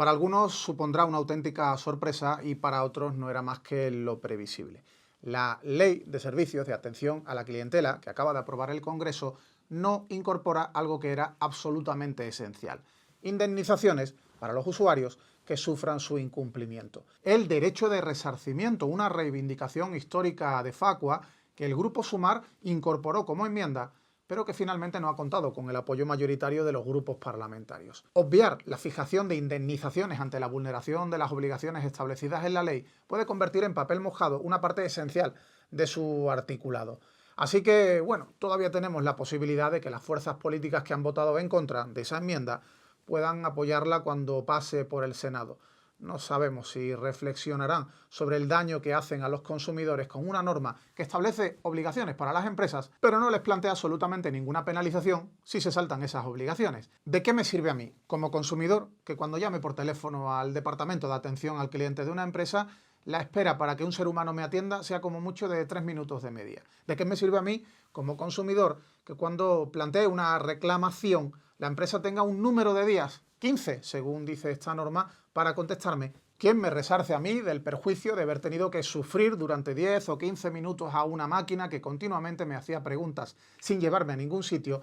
Para algunos supondrá una auténtica sorpresa y para otros no era más que lo previsible. La Ley de Servicios de Atención a la Clientela, que acaba de aprobar el Congreso, no incorpora algo que era absolutamente esencial: indemnizaciones para los usuarios que sufran su incumplimiento. El derecho de resarcimiento, una reivindicación histórica de Facua que el Grupo Sumar incorporó como enmienda, pero que finalmente no ha contado con el apoyo mayoritario de los grupos parlamentarios. Obviar la fijación de indemnizaciones ante la vulneración de las obligaciones establecidas en la ley puede convertir en papel mojado una parte esencial de su articulado. Así que, bueno, todavía tenemos la posibilidad de que las fuerzas políticas que han votado en contra de esa enmienda puedan apoyarla cuando pase por el Senado. No sabemos si reflexionarán sobre el daño que hacen a los consumidores con una norma que establece obligaciones para las empresas, pero no les plantea absolutamente ninguna penalización si se saltan esas obligaciones. ¿De qué me sirve a mí, como consumidor, que cuando llame por teléfono al departamento de atención al cliente de una empresa, la espera para que un ser humano me atienda sea como mucho de 3 minutos de media? ¿De qué me sirve a mí, como consumidor, que cuando plantee una reclamación la empresa tenga un número de días, 15, según dice esta norma, para contestarme? ¿Quién me resarce a mí del perjuicio de haber tenido que sufrir durante 10 o 15 minutos a una máquina que continuamente me hacía preguntas sin llevarme a ningún sitio?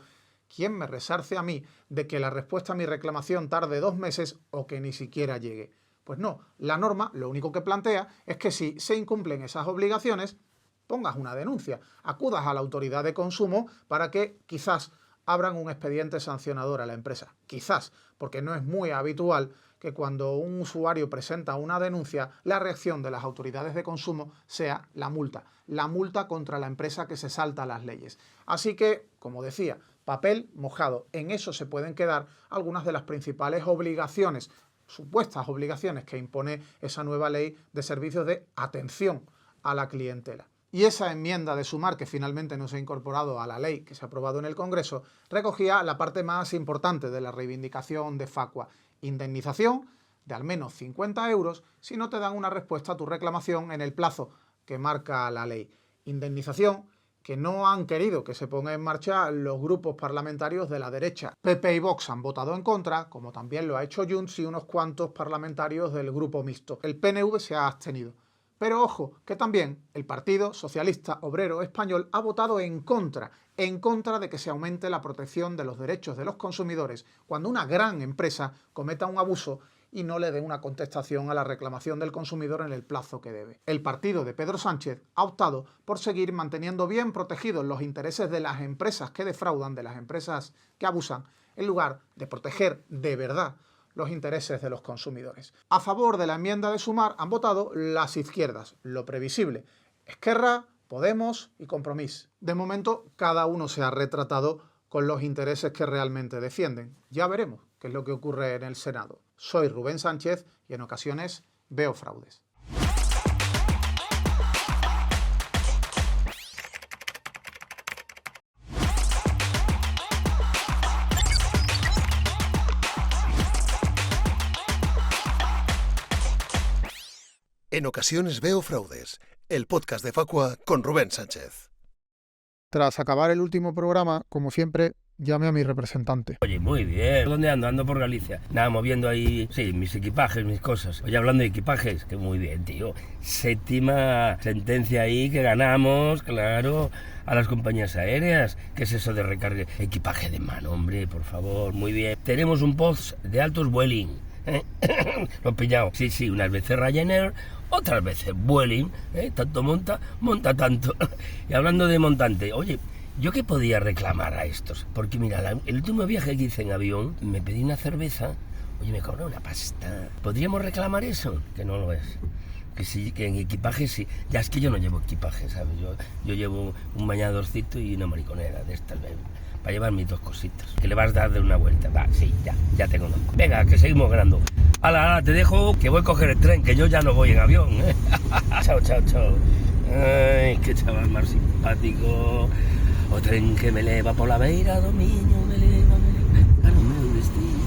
¿Quién me resarce a mí de que la respuesta a mi reclamación tarde 2 meses o que ni siquiera llegue? Pues no, la norma lo único que plantea es que si se incumplen esas obligaciones, pongas una denuncia, acudas a la autoridad de consumo para que quizás abran un expediente sancionador a la empresa. Quizás, porque no es muy habitual que cuando un usuario presenta una denuncia, la reacción de las autoridades de consumo sea la multa contra la empresa que se salta las leyes. Así que, como decía, papel mojado. En eso se pueden quedar algunas de las principales obligaciones, supuestas obligaciones que impone esa nueva ley de servicios de atención a la clientela. Y esa enmienda de Sumar, que finalmente no se ha incorporado a la ley que se ha aprobado en el Congreso, recogía la parte más importante de la reivindicación de Facua: indemnización de al menos 50 euros si no te dan una respuesta a tu reclamación en el plazo que marca la ley. Indemnización que no han querido que se ponga en marcha los grupos parlamentarios de la derecha. PP y Vox han votado en contra, como también lo ha hecho Junts y unos cuantos parlamentarios del grupo mixto. El PNV se ha abstenido. Pero ojo, que también el Partido Socialista Obrero Español ha votado en contra de que se aumente la protección de los derechos de los consumidores cuando una gran empresa cometa un abuso y no le dé una contestación a la reclamación del consumidor en el plazo que debe. El partido de Pedro Sánchez ha optado por seguir manteniendo bien protegidos los intereses de las empresas que defraudan, de las empresas que abusan, en lugar de proteger de verdad los intereses de los consumidores. A favor de la enmienda de Sumar han votado las izquierdas, lo previsible: Esquerra, Podemos y Compromís. De momento, cada uno se ha retratado con los intereses que realmente defienden. Ya veremos qué es lo que ocurre en el Senado. Soy Rubén Sánchez y en ocasiones veo fraudes. En ocasiones veo fraudes, el podcast de Facua con Rubén Sánchez. Tras acabar el último programa, como siempre, llame a mi representante. Oye, muy bien. ¿Dónde ando? Ando por Galicia. Nada, moviendo ahí, sí, mis equipajes, mis cosas. Oye, hablando de equipajes, que muy bien, tío. 7ª sentencia ahí que ganamos, claro, a las compañías aéreas. ¿Qué es eso de recargue? Equipaje de mano, hombre, por favor, muy bien. Tenemos un post de altos Vueling. Lo he pillado. Sí, unas veces Ryanair, otras veces Vueling, tanto monta tanto. Y hablando de montante, oye, ¿yo qué podía reclamar a estos? Porque mira, el último viaje que hice en avión, me pedí una cerveza, oye, me cobró una pasta. ¿Podríamos reclamar eso? Que no lo es. Que sí, que en equipaje sí. Ya es que yo no llevo equipaje, ¿sabes? Yo llevo un bañadorcito y una mariconera de estas, para llevar mis 2 cositas. Que le vas a dar de una vuelta. Va, sí, ya te conozco. Venga, que seguimos ganando. Hala, te dejo, que voy a coger el tren, que yo ya no voy en avión, ¿eh? Chao. Ay, qué chaval más simpático. O tren que me eleva por la beira do miño, me eleva a no meu destino.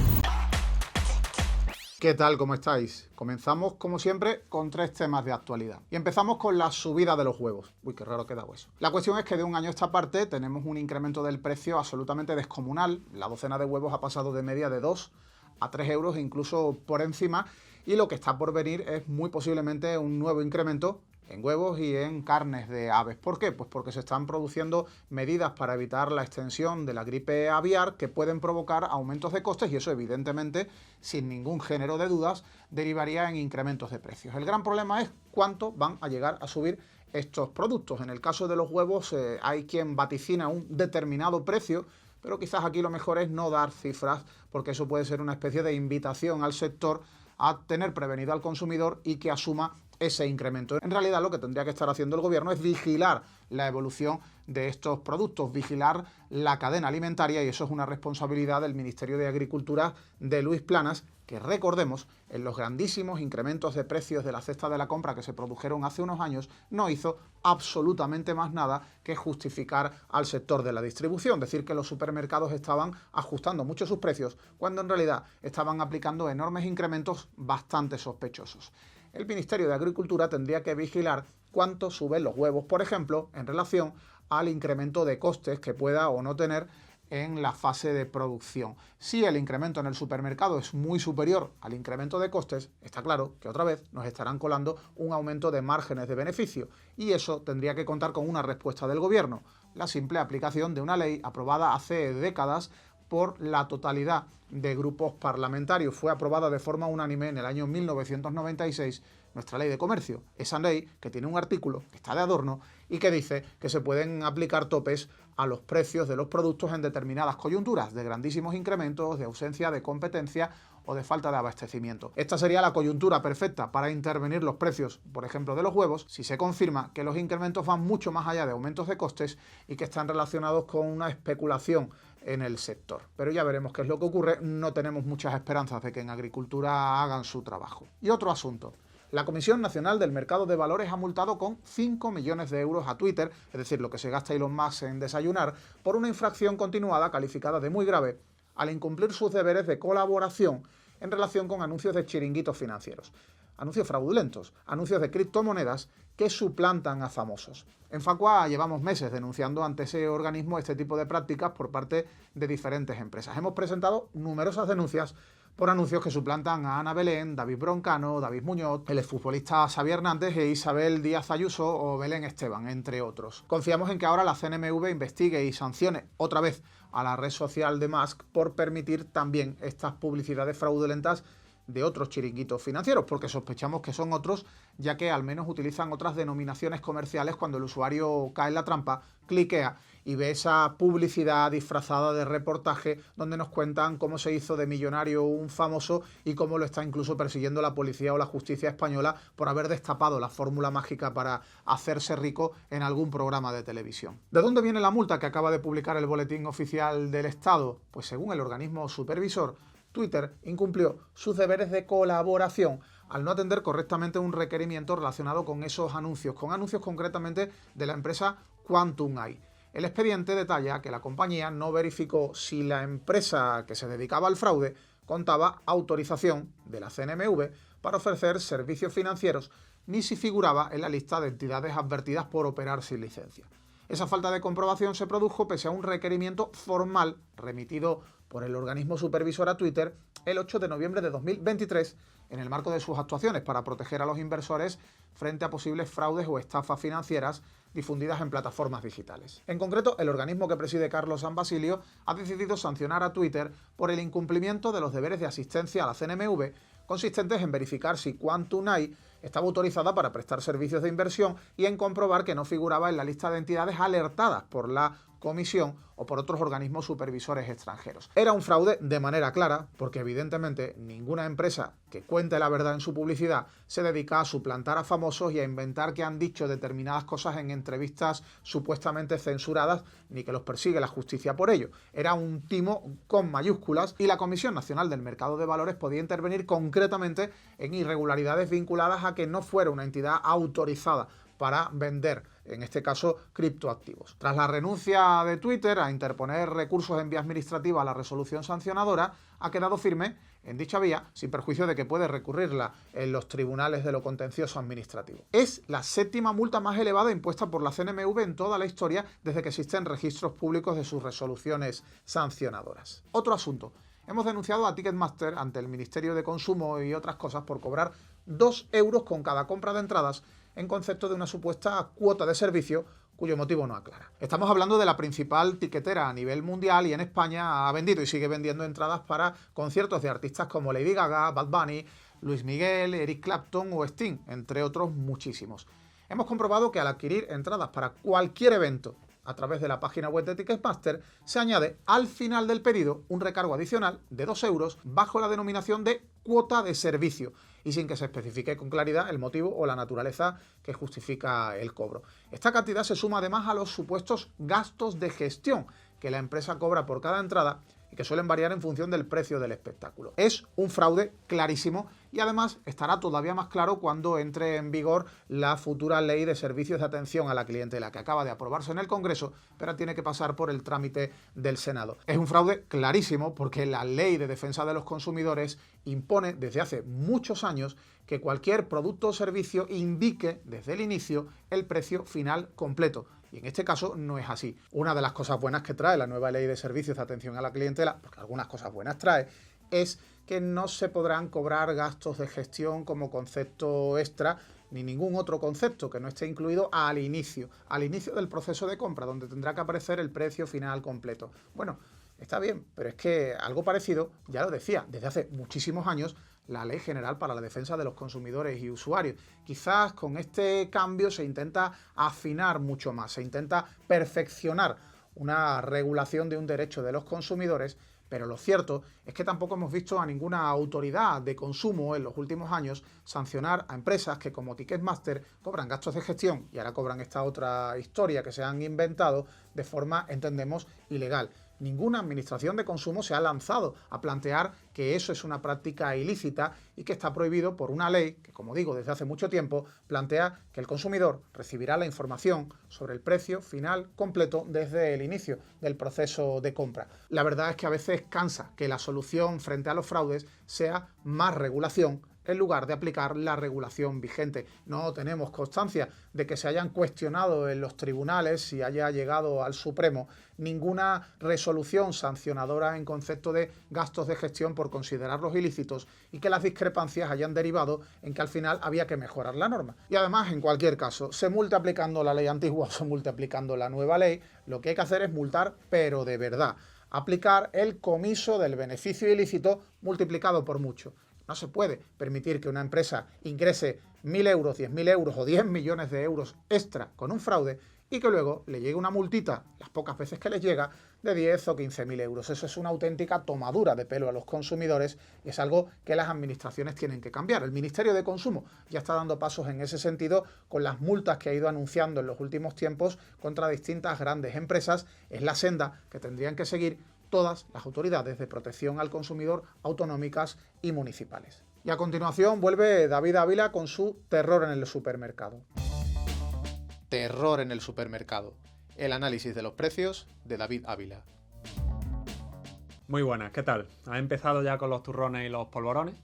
¿Qué tal? ¿Cómo estáis? Comenzamos, como siempre, con 3 temas de actualidad. Y empezamos con la subida de los huevos. Uy, qué raro queda eso. La cuestión es que de un año a esta parte tenemos un incremento del precio absolutamente descomunal. La docena de huevos ha pasado de media de 2 a 3 euros e incluso por encima, y lo que está por venir es muy posiblemente un nuevo incremento en huevos y en carnes de aves. ¿Por qué? Pues porque se están produciendo medidas para evitar la extensión de la gripe aviar que pueden provocar aumentos de costes, y eso evidentemente, sin ningún género de dudas, derivaría en incrementos de precios. El gran problema es cuánto van a llegar a subir estos productos. En el caso de los huevos hay quien vaticina un determinado precio, pero quizás aquí lo mejor es no dar cifras, porque eso puede ser una especie de invitación al sector a tener prevenido al consumidor y que asuma ese incremento. En realidad lo que tendría que estar haciendo el gobierno es vigilar la evolución de estos productos, vigilar la cadena alimentaria, y eso es una responsabilidad del Ministerio de Agricultura de Luis Planas, que recordemos, en los grandísimos incrementos de precios de la cesta de la compra que se produjeron hace unos años, no hizo absolutamente más nada que justificar al sector de la distribución, decir que los supermercados estaban ajustando mucho sus precios, cuando en realidad estaban aplicando enormes incrementos bastante sospechosos. El Ministerio de Agricultura tendría que vigilar cuánto suben los huevos, por ejemplo, en relación al incremento de costes que pueda o no tener en la fase de producción. Si el incremento en el supermercado es muy superior al incremento de costes, está claro que otra vez nos estarán colando un aumento de márgenes de beneficio, y eso tendría que contar con una respuesta del gobierno: la simple aplicación de una ley aprobada hace décadas por la totalidad de grupos parlamentarios. Fue aprobada de forma unánime en el año 1996 nuestra ley de comercio. Esa ley que tiene un artículo que está de adorno y que dice que se pueden aplicar topes a los precios de los productos en determinadas coyunturas, de grandísimos incrementos, de ausencia de competencia o de falta de abastecimiento. Esta sería la coyuntura perfecta para intervenir los precios, por ejemplo, de los huevos, si se confirma que los incrementos van mucho más allá de aumentos de costes y que están relacionados con una especulación en el sector. Pero ya veremos qué es lo que ocurre. No tenemos muchas esperanzas de que en agricultura hagan su trabajo. Y otro asunto: la Comisión Nacional del Mercado de Valores ha multado con 5 millones de euros a Twitter, es decir, lo que se gasta Elon Musk en desayunar, por una infracción continuada calificada de muy grave al incumplir sus deberes de colaboración en relación con anuncios de chiringuitos financieros, anuncios fraudulentos, anuncios de criptomonedas que suplantan a famosos. En Facua llevamos meses denunciando ante ese organismo este tipo de prácticas por parte de diferentes empresas. Hemos presentado numerosas denuncias por anuncios que suplantan a Ana Belén, David Broncano, David Muñoz, el exfutbolista Xavi Hernández e Isabel Díaz Ayuso o Belén Esteban, entre otros. Confiamos en que ahora la CNMV investigue y sancione otra vez a la red social de Musk por permitir también estas publicidades fraudulentas de otros chiringuitos financieros, porque sospechamos que son otros, ya que al menos utilizan otras denominaciones comerciales cuando el usuario cae en la trampa, cliquea y ve esa publicidad disfrazada de reportaje donde nos cuentan cómo se hizo de millonario un famoso y cómo lo está incluso persiguiendo la policía o la justicia española por haber destapado la fórmula mágica para hacerse rico en algún programa de televisión. ¿De dónde viene la multa que acaba de publicar el Boletín Oficial del Estado? Pues según el organismo supervisor, Twitter incumplió sus deberes de colaboración al no atender correctamente un requerimiento relacionado con esos anuncios, con anuncios concretamente de la empresa Quantum AI. El expediente detalla que la compañía no verificó si la empresa que se dedicaba al fraude contaba autorización de la CNMV para ofrecer servicios financieros, ni si figuraba en la lista de entidades advertidas por operar sin licencia. Esa falta de comprobación se produjo pese a un requerimiento formal remitido por el organismo supervisor a Twitter el 8 de noviembre de 2023 en el marco de sus actuaciones para proteger a los inversores frente a posibles fraudes o estafas financieras difundidas en plataformas digitales. En concreto, el organismo que preside Carlos San Basilio ha decidido sancionar a Twitter por el incumplimiento de los deberes de asistencia a la CNMV, consistentes en verificar si Quantum AI estaba autorizada para prestar servicios de inversión y en comprobar que no figuraba en la lista de entidades alertadas por la Comisión o por otros organismos supervisores extranjeros. Era un fraude de manera clara, porque evidentemente ninguna empresa que cuente la verdad en su publicidad se dedica a suplantar a famosos y a inventar que han dicho determinadas cosas en entrevistas supuestamente censuradas, ni que los persigue la justicia por ello. Era un timo con mayúsculas y la Comisión Nacional del Mercado de Valores podía intervenir concretamente en irregularidades vinculadas a que no fuera una entidad autorizada para vender, en este caso, criptoactivos. Tras la renuncia de Twitter a interponer recursos en vía administrativa a la resolución sancionadora, ha quedado firme en dicha vía, sin perjuicio de que puede recurrirla en los tribunales de lo contencioso administrativo. Es la séptima multa más elevada impuesta por la CNMV en toda la historia desde que existen registros públicos de sus resoluciones sancionadoras. Otro asunto. hemos denunciado a Ticketmaster ante el Ministerio de Consumo y otras cosas por cobrar 2 euros con cada compra de entradas en concepto de una supuesta cuota de servicio cuyo motivo no aclara. Estamos hablando de la principal tiquetera a nivel mundial y en España ha vendido y sigue vendiendo entradas para conciertos de artistas como Lady Gaga, Bad Bunny, Luis Miguel, Eric Clapton o Sting, entre otros muchísimos. Hemos comprobado que al adquirir entradas para cualquier evento a través de la página web de Ticketmaster, se añade al final del pedido un recargo adicional de 2 euros bajo la denominación de cuota de servicio y sin que se especifique con claridad el motivo o la naturaleza que justifica el cobro. Esta cantidad se suma además a los supuestos gastos de gestión que la empresa cobra por cada entrada y que suelen variar en función del precio del espectáculo. Es un fraude clarísimo y además estará todavía más claro cuando entre en vigor la futura ley de servicios de atención a la clientela que acaba de aprobarse en el Congreso, pero tiene que pasar por el trámite del Senado. Es un fraude clarísimo porque la ley de defensa de los consumidores impone desde hace muchos años que cualquier producto o servicio indique desde el inicio el precio final completo. Y en este caso no es así. Una de las cosas buenas que trae la nueva ley de servicios de atención a la clientela, porque algunas cosas buenas trae, es que no se podrán cobrar gastos de gestión como concepto extra, ni ningún otro concepto que no esté incluido al inicio del proceso de compra, donde tendrá que aparecer el precio final completo. Bueno, está bien, pero es que algo parecido, ya lo decía, desde hace muchísimos años, la Ley General para la Defensa de los Consumidores y Usuarios. Quizás con este cambio se intenta afinar mucho más, se intenta perfeccionar una regulación de un derecho de los consumidores, pero lo cierto es que tampoco hemos visto a ninguna autoridad de consumo en los últimos años sancionar a empresas que como Ticketmaster cobran gastos de gestión y ahora cobran esta otra historia que se han inventado de forma, entendemos, ilegal. Ninguna administración de consumo se ha lanzado a plantear que eso es una práctica ilícita y que está prohibido por una ley que, como digo, desde hace mucho tiempo plantea que el consumidor recibirá la información sobre el precio final completo desde el inicio del proceso de compra. La verdad es que a veces cansa que la solución frente a los fraudes sea más regulación en lugar de aplicar la regulación vigente. No tenemos constancia de que se hayan cuestionado en los tribunales y haya llegado al Supremo ninguna resolución sancionadora en concepto de gastos de gestión por considerarlos ilícitos y que las discrepancias hayan derivado en que al final había que mejorar la norma. Y además, en cualquier caso, se multe aplicando la ley antigua o se multe aplicando la nueva ley, lo que hay que hacer es multar, pero de verdad. Aplicar el comiso del beneficio ilícito multiplicado por mucho. No se puede permitir que una empresa ingrese 1.000 euros, 10.000 euros o 10 millones de euros extra con un fraude y que luego le llegue una multita, las pocas veces que les llega, de 10 o 15.000 euros. Eso es una auténtica tomadura de pelo a los consumidores y es algo que las administraciones tienen que cambiar. El Ministerio de Consumo ya está dando pasos en ese sentido con las multas que ha ido anunciando en los últimos tiempos contra distintas grandes empresas. Es la senda que tendrían que seguir todas las autoridades de protección al consumidor autonómicas y municipales. Y a continuación vuelve David Ávila con su terror en el supermercado. Terror en el supermercado. El análisis de los precios de David Ávila. Muy buenas, ¿qué tal? ¿Has empezado ya con los turrones y los polvorones?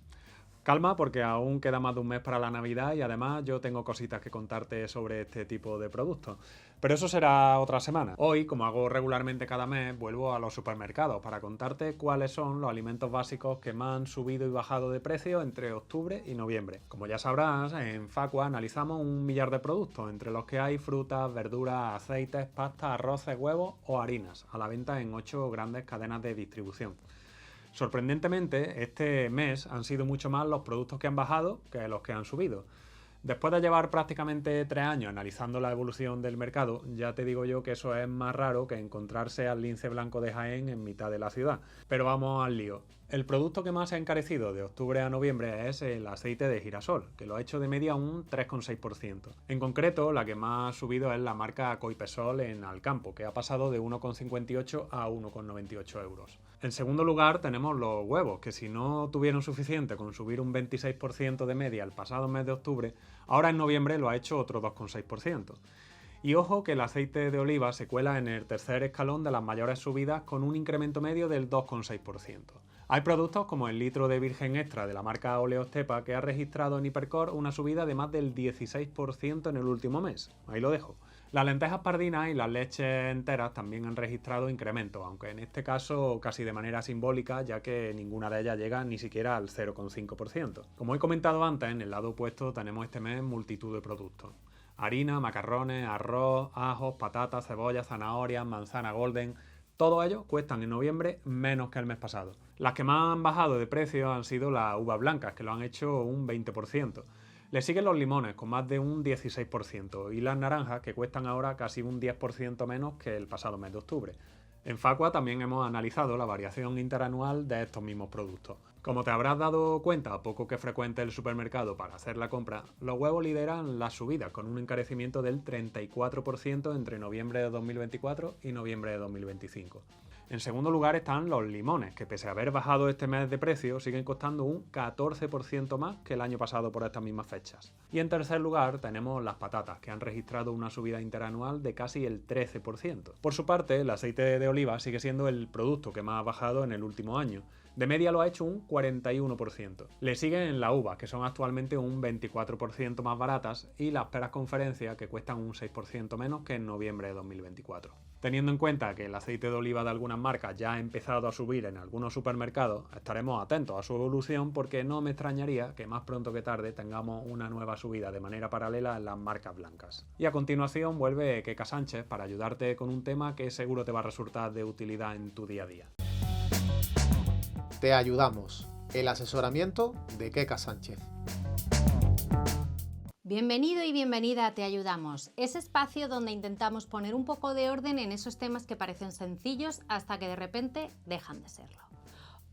Calma, porque aún queda más de un mes para la Navidad y además yo tengo cositas que contarte sobre este tipo de productos. Pero eso será otra semana. Hoy, como hago regularmente cada mes, vuelvo a los supermercados para contarte cuáles son los alimentos básicos que más han subido y bajado de precio entre octubre y noviembre. Como ya sabrás, en Facua analizamos 1 millar de productos, entre los que hay frutas, verduras, aceites, pastas, arroces, huevos o harinas, a la venta en 8 grandes cadenas de distribución. Sorprendentemente, este mes han sido mucho más los productos que han bajado que los que han subido. Después de llevar prácticamente 3 años analizando la evolución del mercado, ya te digo yo que eso es más raro que encontrarse al lince blanco de Jaén en mitad de la ciudad. Pero vamos al lío. El producto que más se ha encarecido de octubre a noviembre es el aceite de girasol, que lo ha hecho de media un 3,6%. En concreto, la que más ha subido es la marca Coipesol en Alcampo, que ha pasado de 1,58 a 1,98 euros. En segundo lugar tenemos los huevos, que si no tuvieron suficiente con subir un 26% de media el pasado mes de octubre, ahora en noviembre lo ha hecho otro 2,6%. Y ojo que el aceite de oliva se cuela en el tercer escalón de las mayores subidas con un incremento medio del 2,6%. Hay productos como el litro de virgen extra de la marca Oleostepa que ha registrado en Hipercor una subida de más del 16% en el último mes. Ahí lo dejo. Las lentejas pardinas y las leches enteras también han registrado incrementos, aunque en este caso casi de manera simbólica, ya que ninguna de ellas llega ni siquiera al 0,5%. Como he comentado antes, en el lado opuesto tenemos este mes multitud de productos. Harina, macarrones, arroz, ajos, patatas, cebollas, zanahorias, manzana golden. Todos ellos cuestan en noviembre menos que el mes pasado. Las que más han bajado de precio han sido las uvas blancas, que lo han hecho un 20%. Le siguen los limones, con más de un 16%, y las naranjas, que cuestan ahora casi un 10% menos que el pasado mes de octubre. En Facua también hemos analizado la variación interanual de estos mismos productos. Como te habrás dado cuenta a poco que frecuente el supermercado para hacer la compra, los huevos lideran las subidas, con un encarecimiento del 34% entre noviembre de 2024 y noviembre de 2025. En segundo lugar están los limones, que pese a haber bajado este mes de precio, siguen costando un 14% más que el año pasado por estas mismas fechas. Y en tercer lugar tenemos las patatas, que han registrado una subida interanual de casi el 13%. Por su parte, el aceite de oliva sigue siendo el producto que más ha bajado en el último año. De media lo ha hecho un 41%. Le siguen las uvas, que son actualmente un 24% más baratas, y las peras conferencia, que cuestan un 6% menos que en noviembre de 2024. Teniendo en cuenta que el aceite de oliva de algunas marcas ya ha empezado a subir en algunos supermercados, estaremos atentos a su evolución porque no me extrañaría que más pronto que tarde tengamos una nueva subida de manera paralela en las marcas blancas. Y a continuación vuelve Keka Sánchez para ayudarte con un tema que seguro te va a resultar de utilidad en tu día a día. Te ayudamos. El asesoramiento de Keka Sánchez. Bienvenido y bienvenida a Te Ayudamos, ese espacio donde intentamos poner un poco de orden en esos temas que parecen sencillos hasta que de repente dejan de serlo.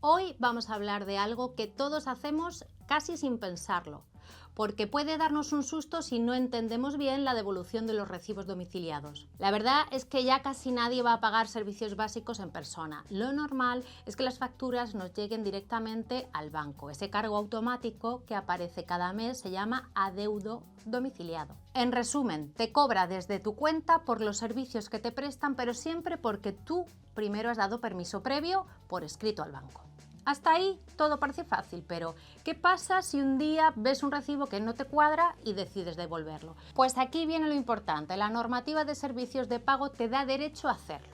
Hoy vamos a hablar de algo que todos hacemos casi sin pensarlo, porque puede darnos un susto si no entendemos bien la devolución de los recibos domiciliados. La verdad es que ya casi nadie va a pagar servicios básicos en persona. Lo normal es que las facturas nos lleguen directamente al banco. Ese cargo automático que aparece cada mes se llama adeudo domiciliado. En resumen, te cobra desde tu cuenta por los servicios que te prestan, pero siempre porque tú primero has dado permiso previo por escrito al banco. Hasta ahí todo parece fácil, pero ¿qué pasa si un día ves un recibo que no te cuadra y decides devolverlo? Pues aquí viene lo importante, la normativa de servicios de pago te da derecho a hacerlo.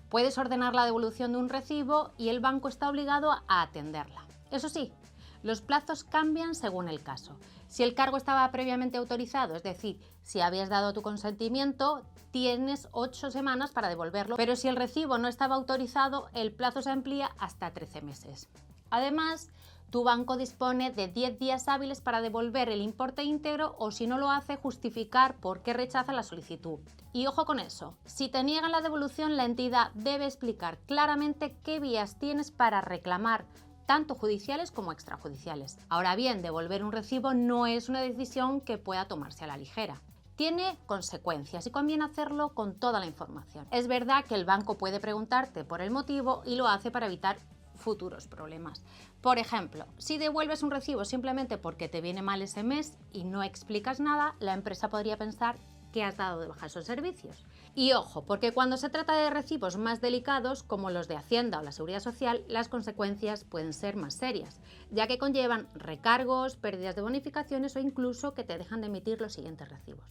Puedes ordenar la devolución de un recibo y el banco está obligado a atenderla. Eso sí, los plazos cambian según el caso. Si el cargo estaba previamente autorizado, es decir, si habías dado tu consentimiento, tienes 8 semanas para devolverlo, pero si el recibo no estaba autorizado, el plazo se amplía hasta 13 meses. Además, tu banco dispone de 10 días hábiles para devolver el importe íntegro o, si no lo hace, justificar por qué rechaza la solicitud. Y ojo con eso, si te niegan la devolución, la entidad debe explicar claramente qué vías tienes para reclamar, tanto judiciales como extrajudiciales. Ahora bien, devolver un recibo no es una decisión que pueda tomarse a la ligera. Tiene consecuencias y conviene hacerlo con toda la información. Es verdad que el banco puede preguntarte por el motivo y lo hace para evitar futuros problemas. Por ejemplo, si devuelves un recibo simplemente porque te viene mal ese mes y no explicas nada, la empresa podría pensar que has dado de baja esos servicios. Y ojo, porque cuando se trata de recibos más delicados, como los de Hacienda o la Seguridad Social, las consecuencias pueden ser más serias, ya que conllevan recargos, pérdidas de bonificaciones o incluso que te dejan de emitir los siguientes recibos.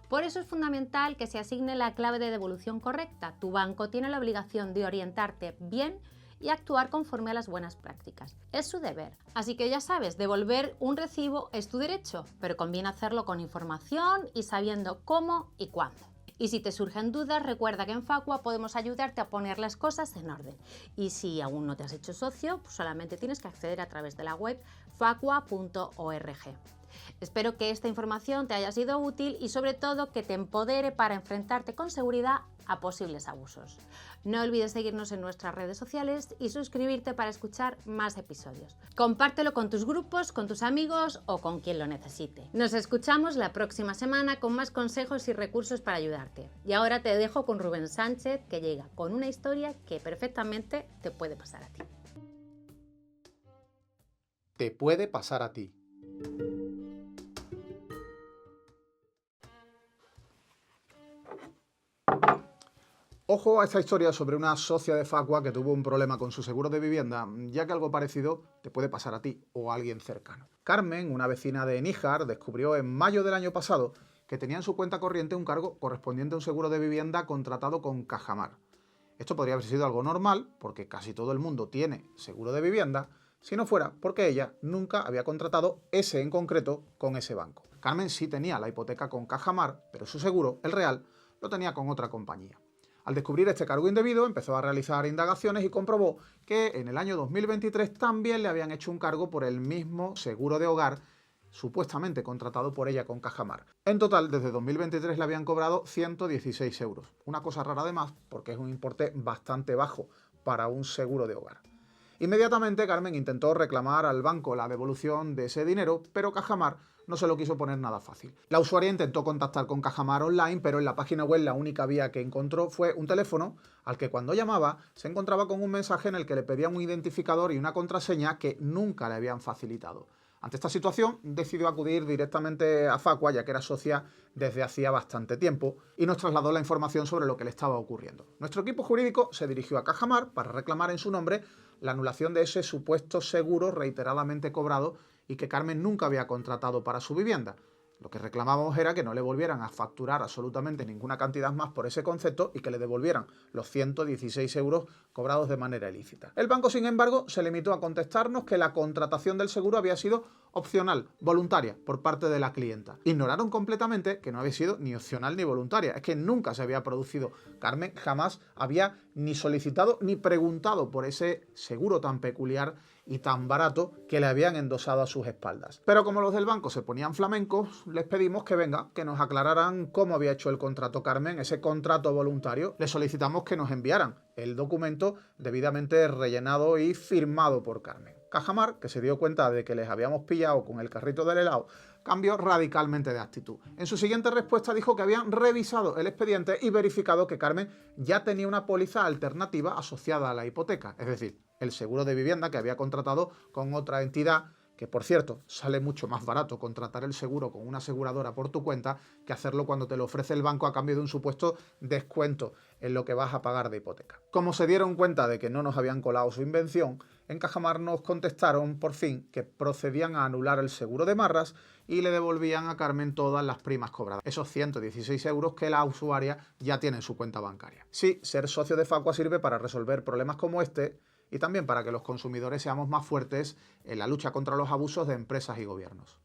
Por eso es fundamental que se asigne la clave de devolución correcta. Tu banco tiene la obligación de orientarte bien y actuar conforme a las buenas prácticas. Es su deber. Así que ya sabes, devolver un recibo es tu derecho, pero conviene hacerlo con información y sabiendo cómo y cuándo. Y si te surgen dudas, recuerda que en Facua podemos ayudarte a poner las cosas en orden. Y si aún no te has hecho socio, pues solamente tienes que acceder a través de la web facua.org. Espero que esta información te haya sido útil y sobre todo que te empodere para enfrentarte con seguridad a posibles abusos. No olvides seguirnos en nuestras redes sociales y suscribirte para escuchar más episodios. Compártelo con tus grupos, con tus amigos o con quien lo necesite. Nos escuchamos la próxima semana con más consejos y recursos para ayudarte. Y ahora te dejo con Rubén Sánchez, que llega con una historia que perfectamente te puede pasar a ti. Te puede pasar a ti. Ojo a esta historia sobre una socia de Facua que tuvo un problema con su seguro de vivienda, ya que algo parecido te puede pasar a ti o a alguien cercano. Carmen, una vecina de Níjar, descubrió en mayo del año pasado que tenía en su cuenta corriente un cargo correspondiente a un seguro de vivienda contratado con Cajamar. Esto podría haber sido algo normal, porque casi todo el mundo tiene seguro de vivienda, si no fuera porque ella nunca había contratado ese en concreto con ese banco. Carmen sí tenía la hipoteca con Cajamar, pero su seguro, el real, lo tenía con otra compañía. Al descubrir este cargo indebido, empezó a realizar indagaciones y comprobó que en el año 2023 también le habían hecho un cargo por el mismo seguro de hogar, supuestamente contratado por ella con Cajamar. En total, desde 2023 le habían cobrado 116 euros. Una cosa rara además, porque es un importe bastante bajo para un seguro de hogar. Inmediatamente Carmen intentó reclamar al banco la devolución de ese dinero, pero Cajamar no se lo quiso poner nada fácil. La usuaria intentó contactar con Cajamar online, pero en la página web la única vía que encontró fue un teléfono al que cuando llamaba se encontraba con un mensaje en el que le pedían un identificador y una contraseña que nunca le habían facilitado. Ante esta situación, decidió acudir directamente a Facua, ya que era socia desde hacía bastante tiempo, y nos trasladó la información sobre lo que le estaba ocurriendo. Nuestro equipo jurídico se dirigió a Cajamar para reclamar en su nombre la anulación de ese supuesto seguro reiteradamente cobrado y que Carmen nunca había contratado para su vivienda. Lo que reclamábamos era que no le volvieran a facturar absolutamente ninguna cantidad más por ese concepto y que le devolvieran los 116 euros cobrados de manera ilícita. El banco, sin embargo, se limitó a contestarnos que la contratación del seguro había sido opcional, voluntaria, por parte de la clienta. Ignoraron completamente que no había sido ni opcional ni voluntaria. Es que nunca se había producido. Carmen jamás había ni solicitado ni preguntado por ese seguro tan peculiar y tan barato que le habían endosado a sus espaldas. Pero como los del banco se ponían flamencos, les pedimos que venga, que nos aclararan cómo había hecho el contrato Carmen, ese contrato voluntario. Les solicitamos que nos enviaran el documento debidamente rellenado y firmado por Carmen. Cajamar, que se dio cuenta de que les habíamos pillado con el carrito del helado, cambió radicalmente de actitud. En su siguiente respuesta dijo que habían revisado el expediente y verificado que Carmen ya tenía una póliza alternativa asociada a la hipoteca, es decir, el seguro de vivienda que había contratado con otra entidad, que por cierto, sale mucho más barato contratar el seguro con una aseguradora por tu cuenta que hacerlo cuando te lo ofrece el banco a cambio de un supuesto descuento en lo que vas a pagar de hipoteca. Como se dieron cuenta de que no nos habían colado su invención, en Cajamar nos contestaron por fin que procedían a anular el seguro de Marras y le devolvían a Carmen todas las primas cobradas, esos 116 euros que la usuaria ya tiene en su cuenta bancaria. Sí, ser socio de Facua sirve para resolver problemas como este, y también para que los consumidores seamos más fuertes en la lucha contra los abusos de empresas y gobiernos.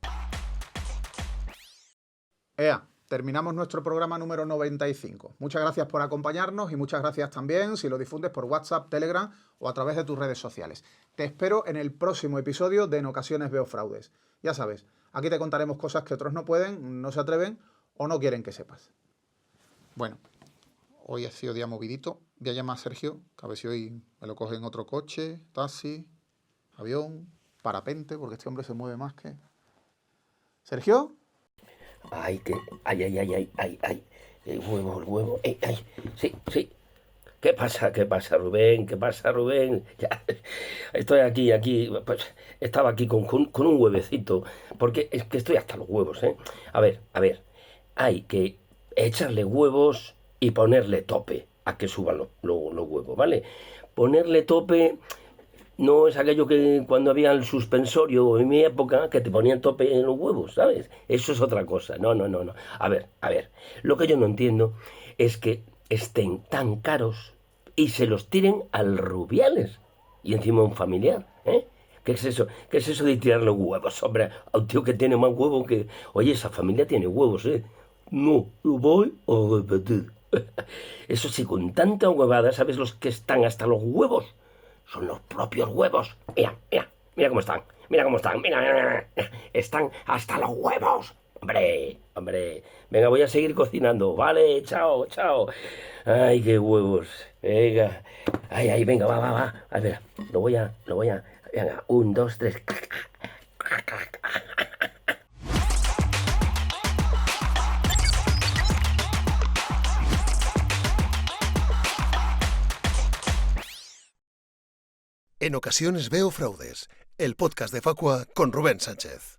Terminamos nuestro programa número 95. Muchas gracias por acompañarnos y muchas gracias también si lo difundes por WhatsApp, Telegram o a través de tus redes sociales. Te espero en el próximo episodio de En ocasiones veo fraudes. Ya sabes, aquí te contaremos cosas que otros no pueden, no se atreven o no quieren que sepas. Bueno, hoy ha sido día movidito. Voy a llamar a Sergio, que a ver si hoy me lo coge en otro coche, taxi, avión, parapente, porque este hombre se mueve más que... ¿Sergio? Ay, el huevo, sí. ¿Qué pasa, Rubén? Ya, estoy aquí, pues estaba aquí con un huevecito, porque es que estoy hasta los huevos, ¿eh? A ver, hay que echarle huevos y ponerle tope a que suban los huevos, ¿vale? Ponerle tope no es aquello que cuando había el suspensorio en mi época, que te ponían tope en los huevos, ¿sabes? Eso es otra cosa, no. A ver, lo que yo no entiendo es que estén tan caros y se los tiren al Rubiales y encima un familiar, ¿eh? ¿Qué es eso? ¿Qué es eso de tirarle huevos, hombre? A un tío que tiene más huevos que... Oye, esa familia tiene huevos, ¿eh? No, lo voy a repetir. Eso sí, con tanta huevada, ¿sabes los que están hasta los huevos? Son los propios huevos. Mira cómo están. Mira. Están hasta los huevos. Hombre. Venga, voy a seguir cocinando. Vale, chao. Ay, qué huevos. Venga. Ay, venga, va. A ver, lo voy a... Venga, 1, 2, 3. En ocasiones veo fraudes, el podcast de Facua con Rubén Sánchez.